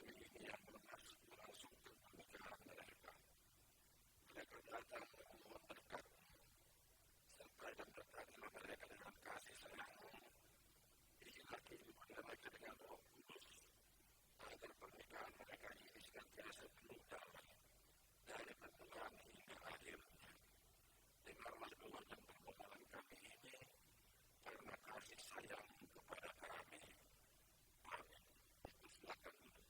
kami ini yang berlangsung ke pernikahan mereka. Mereka datang memohon berkat, serta dan berkatilah mereka dengan kasih sayang-Mu. Inilah kehidupan mereka dengan Roh Kudus, agar pernikahan mereka ini senantiasa penuh damai dari permulaan hingga akhirnya. Dengarlah doa dan permohonan kami ini karena kasih sayang-Mu kepada kami. Amin. Silakan duduk.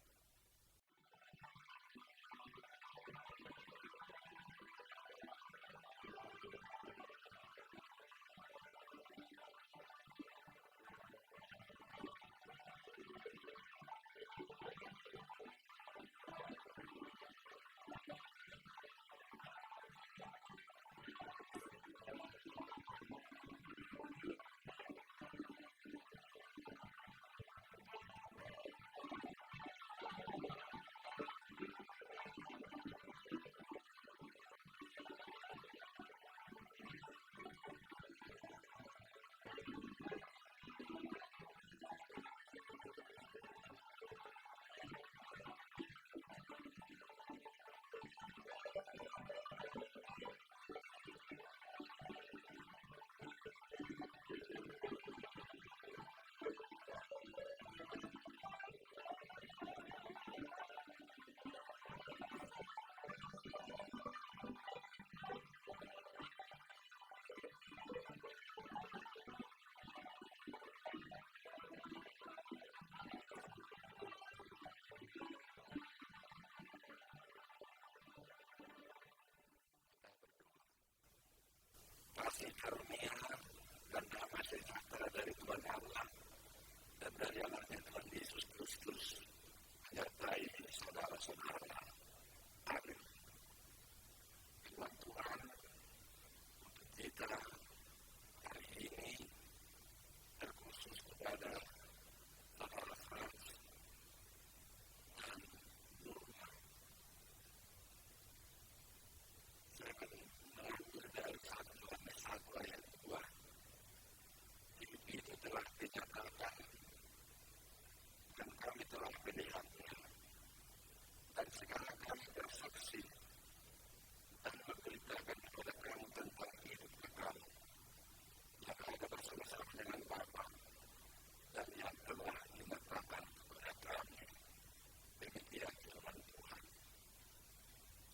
Kasih karunia dan damai sejahtera dari Tuhan Allah dan dari anaknya Tuhan Yesus Kristus menyertai saudara-saudara. Amin. Firman Tuhan untuk kita hari ini terkhusus kepada saudara Frans dan Nurma. Saya akan mengambil dari 1 Yohanes 1 ayat 2. Hidup itu telah dinyatakan dan kami telah melihatnya, dan sekarang kami bersaksi dan memberitakan kepada kamu tentang hidup kekal yang ada bersama-sama dengan Bapa dan yang telah dinyatakan kepada kami. Demikian firman Tuhan.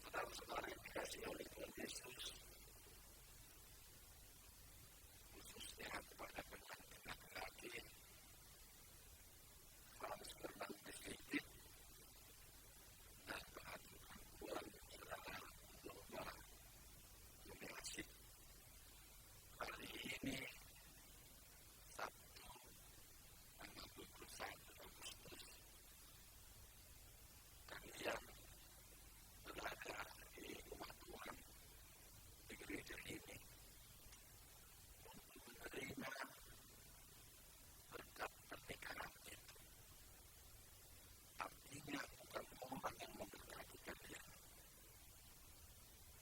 Saudara-saudara yang dikasihi oleh Tuhan Yesus, khususnya kepada pengantin laki-laki, Frans Fernandes Litit, dan pengantin perempuan saudara Nurma Yumiasih. Hari ini Sabtu tanggal 21 Agustus, kalian berada di rumah Tuhan, di gereja ini, untuk menerima berkat pernikahan itu. Artinya bukan orang yang memberkati kalian,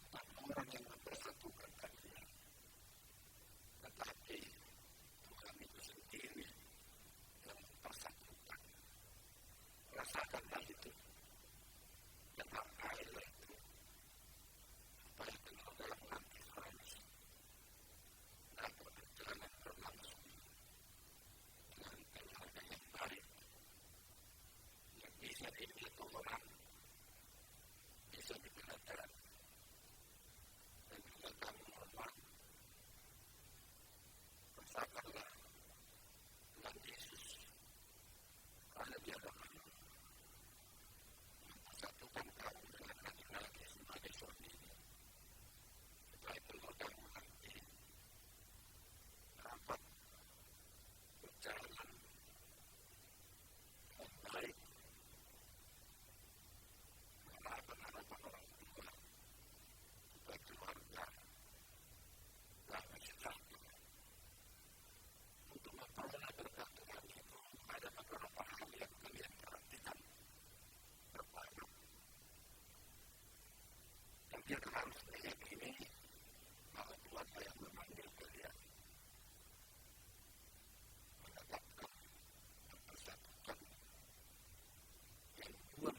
bukan orang yang mempersatukan kalian, tetapi Tuhan itu sendiri yang mempersatukan. Rasakanlah itu, dengarkanlah itu, supaya kenal dalam hati Frans dan berjalan berlangsung dengan keluarga yang baik, yang bisa dilihat orang, bisa diperhatikan, dan juga kamu hormat. Rasakanlah Tuhan Yesus ada di hadapanmu, mempersatukan kamu dengan laki-laki sebagai suami, supaya keluargamu nanti dapat berjalan dengan baik, harapan-harapan orang tua, supaya keluarga damai sejahtera. Untuk memperoleh berkat Tuhan itu ada beberapa hal yang kalian perhatikan. Pertama, kalian harus meyakini bahwa Tuhan yang memanggil kalian, menetapkan, mempersatukan. Yang kedua,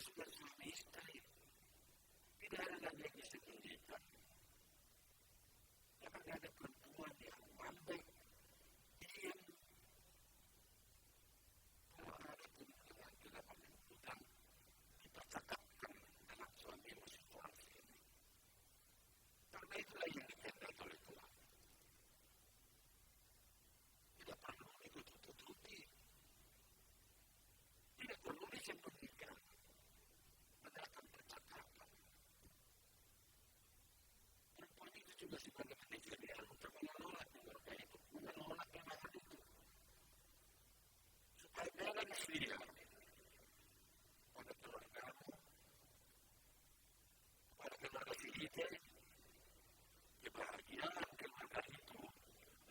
sudah suami istri, tidak ada lagi yang disembunyikan. Jangan ada perempuan yang mandek, diam, kalau ada perempuan dalam menentukan, dipercakapkan dalam suami situasi ini. Karena itulah yang dikatakan oleh Tuhan. Tidak perlu ditutup-tutupi, tidak perlu disembunyikan, mendatang percakapan. Perempuan itu juga sebagai manusia untuk mengelola keluarga itu, mengelola kemarahan itu, supaya jangan sia pada keluargamu, pada keluarga kita. Kebahagiaan keluarga itu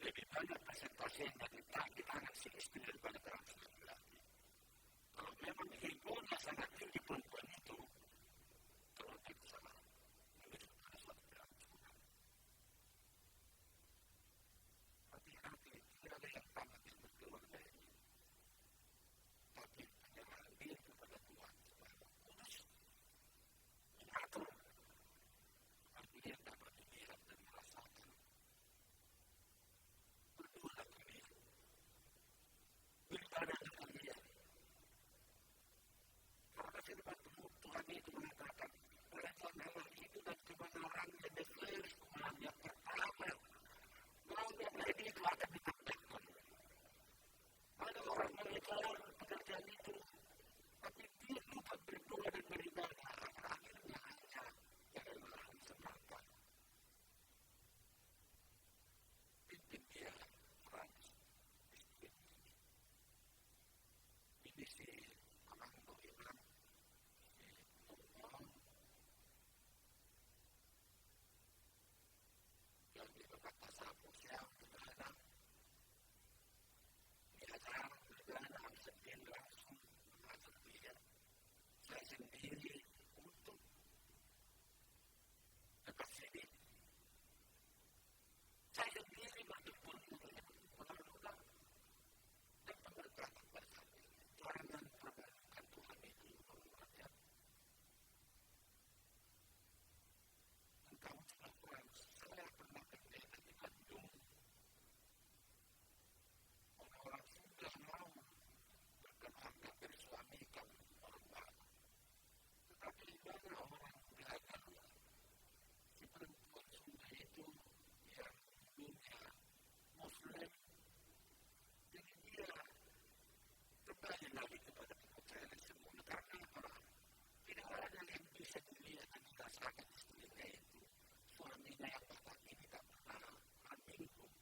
lebih banyak presentasinya di tangan si istri daripada tangan si laki-laki. Kalau memang egonya sangat tinggi perempuan itu, keluarga itu sangat menuju pada suatu kehancuran. Hati-hati, tidak ada yang tamat yang berkeluarga ini. Tapi penyerahan diri kepada Tuhan supaya kudus, mengatur, artinya dapat dilihat dan merasakan. Berdoalah kalian, beribadah kalian. Karena firman Tuhan itu mengatakan, oleh Allah itu dan kebenaran yang dikelilingi Tuhan yang pertama, bahwa itu akan ditegakkan. Ada orang mengejar pekerjaan itu, tapi dia lupa berdoa dan beribadah. Akhirnya hanya kehilangan semata. Pimpin dia, Frans. Ini si orang itu bilang, yang dia berkata sapu siap berada, diajar berada sendiri langsung mengatur dia. Saya sendiri untuk dekat sini. Saya sendiri bertemu dengan pengelola dan pengertian bersama. Jangan permainkan Tuhan itu menguatkan. Engkau sudah kurang. Saya pernah berkata di Bandung. Orang-orang sudah mau berkeluarga dari suami kamu orang baru. Tetapi mana orang gagal, si perempuan Sunda itu yang dunia Muslim, jadi dia kembali lagi kepada kepercayaan semula. Karena apa? Tidak ada yang bisa dilihat dan dirasakan istrinya itu. Suaminya yang batak ini tak pernah menyinggung.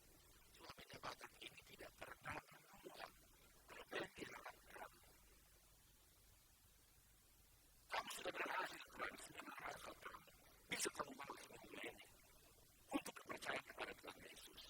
Suaminya batak ini tidak pernah menolak. Kalau diharapkan, kamu sudah berhasil, Tuhan sudah berhasil. Bisa kamu balas semua ini untuk kepercayaan kepada Tuhan Yesus.